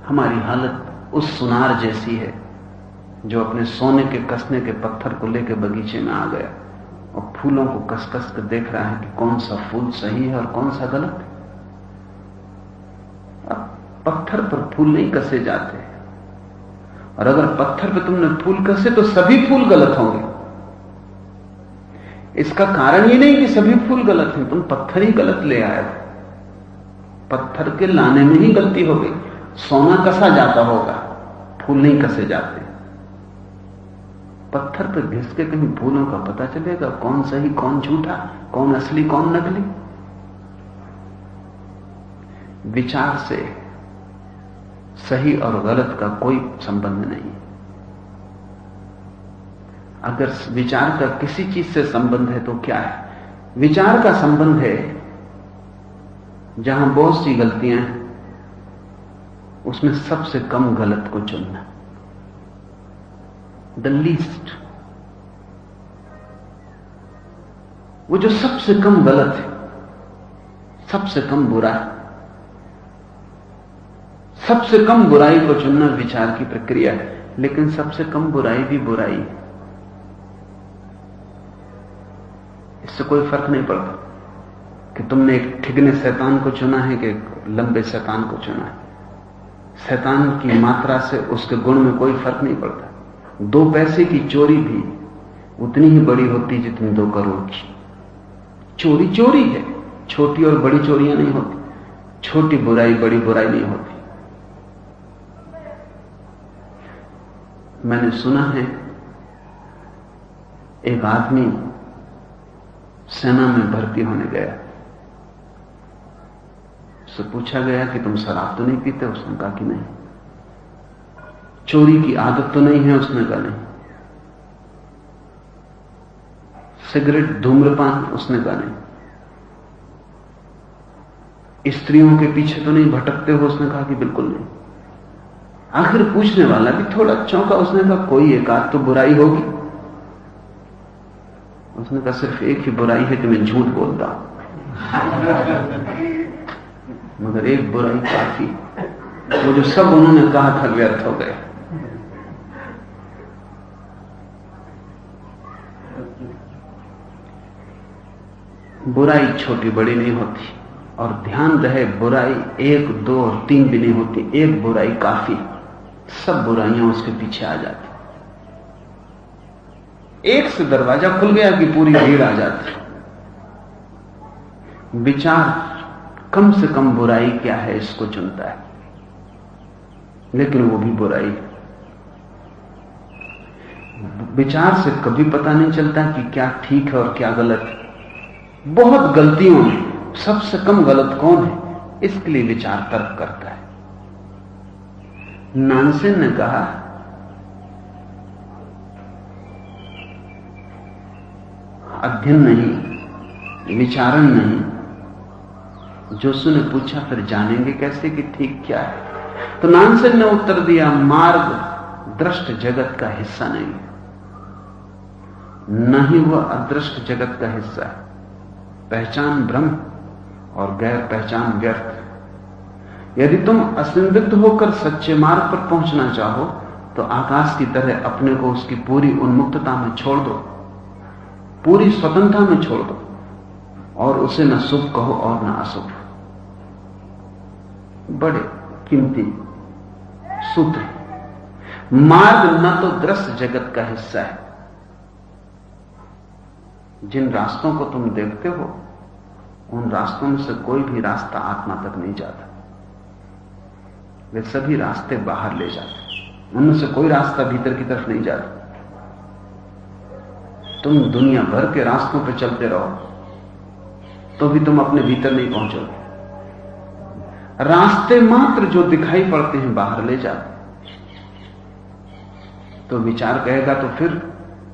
हमारी हालत उस सुनार जैसी है जो अपने सोने के कसने के पत्थर को लेकर बगीचे में आ गया और फूलों को कस कस कर देख रहा है कि कौन सा फूल सही है और कौन सा गलत है। अब पत्थर पर फूल नहीं कसे जाते, और अगर पत्थर पर तुमने फूल कसे तो सभी फूल गलत होंगे। इसका कारण ये नहीं कि सभी फूल गलत हैं, तुम पत्थर ही गलत ले आए, पत्थर के लाने में ही गलती हो गई। सोना कसा जाता होगा, फूल नहीं कसे जाते। पत्थर पर घिस के कहीं फूलों का पता चलेगा कौन सही कौन झूठा, कौन असली कौन नकली। विचार से सही और गलत का कोई संबंध नहीं। अगर विचार का किसी चीज से संबंध है तो क्या है? विचार का संबंध है जहां बहुत सी गलतियां हैं उसमें सबसे कम गलत को चुनना, द लीस्ट। वो जो सबसे कम गलत है, सबसे कम बुरा है, सबसे कम बुराई को चुनना विचार की प्रक्रिया है। लेकिन सबसे कम बुराई भी बुराई है, इससे कोई फर्क नहीं पड़ता कि तुमने एक ठिगने शैतान को चुना है कि लंबे शैतान को चुना है। शैतान की मात्रा से उसके गुण में कोई फर्क नहीं पड़ता। 2 पैसे की चोरी भी उतनी ही बड़ी होती जितनी 2 करोड़ की। चोरी चोरी है, छोटी और बड़ी चोरियां नहीं होती, छोटी बुराई बड़ी बुराई नहीं होती। मैंने सुना है एक आदमी सेना में भर्ती होने गया, उससे पूछा गया कि तुम शराब तो नहीं पीते? उसने कहा कि नहीं। चोरी की आदत तो नहीं है? उसने कहा नहीं। सिगरेट धूम्रपान? उसने कहा नहीं। स्त्रियों के पीछे तो नहीं भटकते हो? उसने कहा कि बिल्कुल नहीं। आखिर पूछने वाला भी थोड़ा चौंका, उसने कहा कोई एक आध तो बुराई होगी। उसने कहा सिर्फ एक ही बुराई है कि मैं झूठ बोलता हूं, मगर एक बुराई काफी, वो जो सब उन्होंने कहा था व्यर्थ हो गया। बुराई छोटी बड़ी नहीं होती, और ध्यान रहे बुराई 1, 2 और 3 भी नहीं होती, एक बुराई काफी, सब बुराइयां उसके पीछे आ जाती। एक से दरवाजा खुल गया कि पूरी भीड़ आ जाती। विचार कम से कम बुराई क्या है इसको चुनता है, लेकिन वो भी बुराई है। विचार से कभी पता नहीं चलता कि क्या ठीक है और क्या गलत है। बहुत गलतियों में सबसे कम गलत कौन है, इसके लिए विचार तर्क करता है। नानसेन ने कहा अध्ययन नहीं, विचारण नहीं। जोसु ने पूछा फिर जानेंगे कैसे कि ठीक क्या है? तो नानसेन ने उत्तर दिया मार्ग दृष्ट जगत का हिस्सा नहीं, न ही वह अदृष्ट जगत का हिस्सा है। पहचान ब्रह्म और गैर पहचान व्यर्थ। यदि तुम असंदिग्ध होकर सच्चे मार्ग पर पहुंचना चाहो तो आकाश की तरह अपने को उसकी पूरी उन्मुक्तता में छोड़ दो, पूरी स्वतंत्रता में छोड़ दो, और उसे न शुभ कहो और न अशुभ। बड़े कीमती सूत्र। मार्ग न तो दृश्य जगत का हिस्सा है। जिन रास्तों को तुम देखते हो उन रास्तों में से कोई भी रास्ता आत्मा तक नहीं जाता, वे सभी रास्ते बाहर ले जाते, उनमें से कोई रास्ता भीतर की तरफ नहीं जाता। तुम दुनिया भर के रास्तों पर चलते रहो तो भी तुम अपने भीतर नहीं पहुंचोगे। रास्ते मात्र जो दिखाई पड़ते हैं बाहर ले जाते। तो विचार कहेगा तो फिर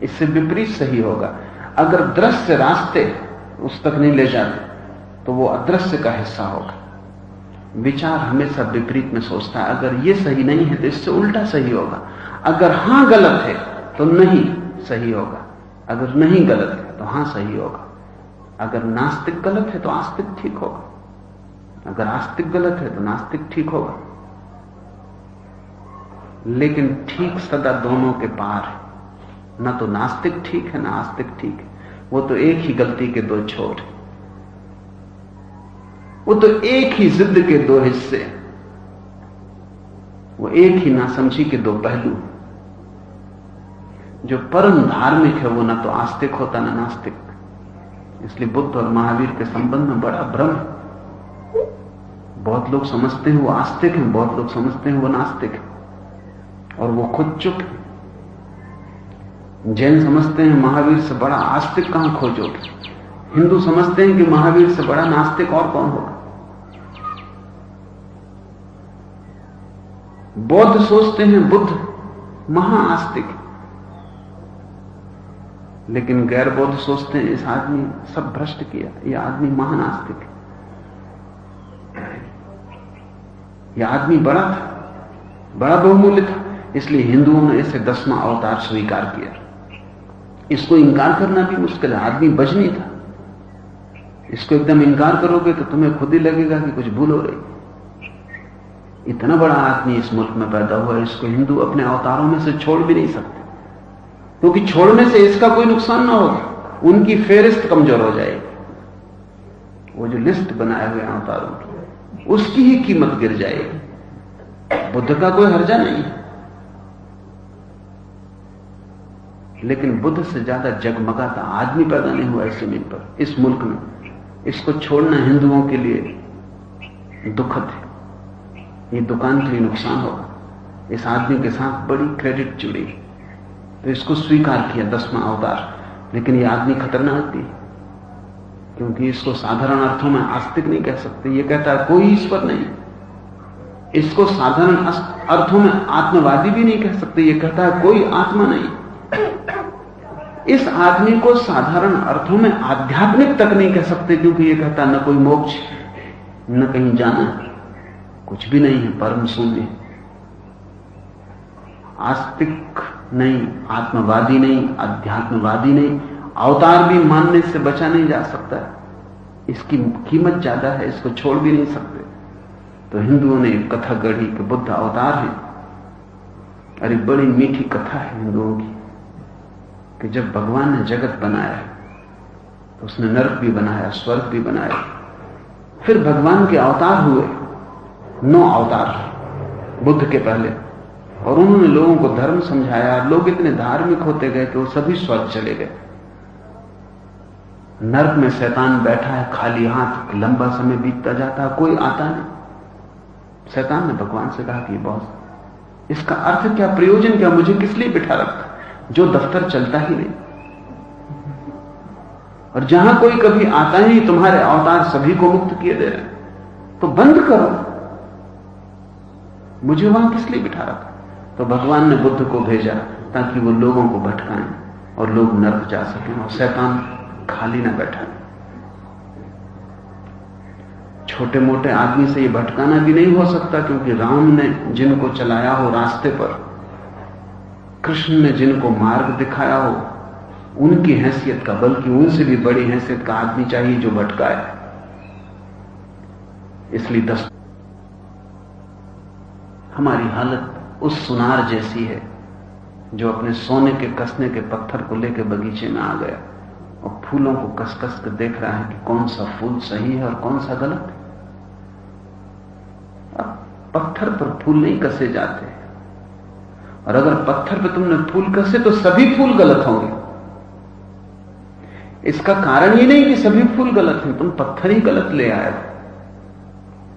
इससे विपरीत सही होगा। अगर दृश्य रास्ते उस तक नहीं ले जाते तो वो अदृश्य का हिस्सा होगा। विचार हमेशा विपरीत में सोचता है, अगर ये सही नहीं है तो इससे उल्टा सही होगा, अगर हां गलत है तो नहीं सही होगा, अगर नहीं गलत है तो हां सही होगा, अगर नास्तिक गलत है तो आस्तिक ठीक होगा, अगर आस्तिक गलत है तो नास्तिक ठीक होगा। लेकिन ठीक सदा दोनों के पार है। ना तो नास्तिक ठीक है ना आस्तिक ठीक है, वो तो एक ही गलती के दो छोर है, वो तो एक ही जिद के दो हिस्से, वो एक ही नासमझी के दो पहलू। जो परम धार्मिक है वो ना तो आस्तिक होता ना नास्तिक। इसलिए बुद्ध और महावीर के संबंध में बड़ा भ्रम है। बहुत लोग समझते हैं वो आस्तिक हैं, बहुत लोग समझते हैं वो नास्तिक है, और वो खुद चुप है। जैन समझते हैं महावीर से बड़ा आस्तिक कहां खोजोगे, हिंदू समझते हैं कि महावीर से बड़ा नास्तिक और कौन होगा, बौद्ध सोचते हैं बुद्ध महाआस्तिक, लेकिन गैर बौद्ध सोचते हैं इस आदमी सब भ्रष्ट किया, यह आदमी महान आस्तिक है, यह आदमी बड़ा था, बड़ा बहुमूल्य था। इसलिए हिंदुओं ने इसे 10वां अवतार स्वीकार किया। इसको इंकार करना भी मुश्किल है, आदमी बजनी था। इसको एकदम इंकार करोगे तो तुम्हें खुद ही लगेगा कि कुछ भूल हो रही। इतना बड़ा आदमी इस मुल्क में पैदा हुआ, इसको हिंदू अपने अवतारों में से छोड़ भी नहीं सकते, क्योंकि छोड़ने से इसका कोई नुकसान ना होगा, उनकी फेरिस्त कमजोर हो जाएगी। वो जो लिस्ट बनाए हुए अवतारों की, उसकी ही कीमत गिर जाएगी। बुद्ध का कोई हर्जा नहीं, लेकिन बुद्ध से ज्यादा जगमगाता आदमी पैदा नहीं हुआ इस जमीन पर, इस मुल्क में। इसको छोड़ना हिंदुओं के लिए दुखद है, ये दुकान के लिए नुकसान होगा। इस आदमी के साथ बड़ी क्रेडिट जुड़ी, तो इसको स्वीकार किया 10वां अवतार। लेकिन ये आदमी खतरनाक भी, क्योंकि इसको साधारण अर्थों में आस्तिक नहीं कह सकते। ये कहता है कोई ईश्वर नहीं। इसको साधारण अर्थों में आत्मवादी भी नहीं कह सकते। ये कहता है कोई आत्मा नहीं। इस आदमी को साधारण अर्थों में आध्यात्मिक तक नहीं कह सकते, क्योंकि ये कहता न कोई मोक्ष, न कहीं जाना, कुछ भी नहीं है, परम शून्य। आस्तिक नहीं, आत्मवादी नहीं, अध्यात्मवादी नहीं, अवतार भी मानने से बचा नहीं जा सकता। इसकी कीमत ज्यादा है, इसको छोड़ भी नहीं सकते। तो हिंदुओं ने एक कथा गढ़ी कि बुद्ध अवतार है। अरे बड़ी मीठी कथा है हिंदुओं की कि जब भगवान ने जगत बनाया तो उसने नरक भी बनाया, स्वर्ग भी बनाया। फिर भगवान के अवतार हुए, 9 अवतार बुद्ध के पहले, और उन्होंने लोगों को धर्म समझाया। लोग इतने धार्मिक होते गए कि वो सभी स्वर्ग चले गए। नरक में शैतान बैठा है खाली हाथ, लंबा समय बीतता जाता है, कोई आता नहीं। शैतान ने भगवान से कहा कि बॉस, इसका अर्थ क्या, प्रयोजन क्या, मुझे किस लिए बिठा रखा, जो दफ्तर चलता ही नहीं, और जहां कोई कभी आता ही नहीं, तुम्हारे अवतार सभी को मुक्त किए दे रहे, तो बंद करो, मुझे वहां किस लिए बिठा रखा। तो भगवान ने बुद्ध को भेजा ताकि वो लोगों को भटकाएं और लोग नरक जा सकें और शैतान खाली ना बैठा। छोटे मोटे आदमी से ये भटकाना भी नहीं हो सकता, क्योंकि राम ने जिनको चलाया हो रास्ते पर, कृष्ण ने जिनको मार्ग दिखाया हो, उनकी हैसियत का, बल्कि उनसे भी बड़ी हैसियत का आदमी चाहिए जो भटकाए। इसलिए हमारी हालत उस सुनार जैसी है जो अपने सोने के कसने के पत्थर को लेकर बगीचे में आ गया और फूलों को कस कस कर देख रहा है कि कौन सा फूल सही है और कौन सा गलत है। अब पत्थर पर फूल नहीं कसे जाते, और अगर पत्थर पर तुमने फूल कसे तो सभी फूल गलत होंगे। इसका कारण ये नहीं कि सभी फूल गलत हैं, तुम पत्थर ही गलत ले आए,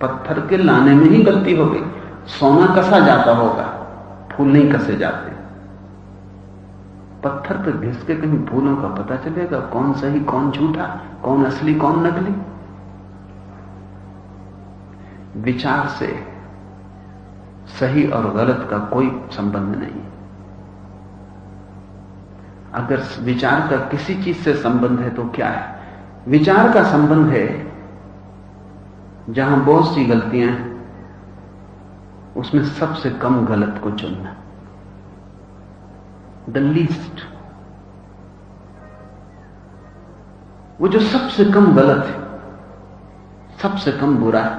पत्थर के लाने में ही गलती हो गई। सोना कसा जाता होगा, फूल नहीं कसे जाते। पत्थर पर घिस के कहीं फूलों का पता चलेगा कौन सही कौन झूठा, कौन असली कौन नकली। विचार से सही और गलत का कोई संबंध नहीं। अगर विचार का किसी चीज से संबंध है तो क्या है? विचार का संबंध है जहां बहुत सी गलतियां हैं उसमें सबसे कम गलत को चुनना, द लीस्ट। वो जो सबसे कम गलत है, सबसे कम बुरा है,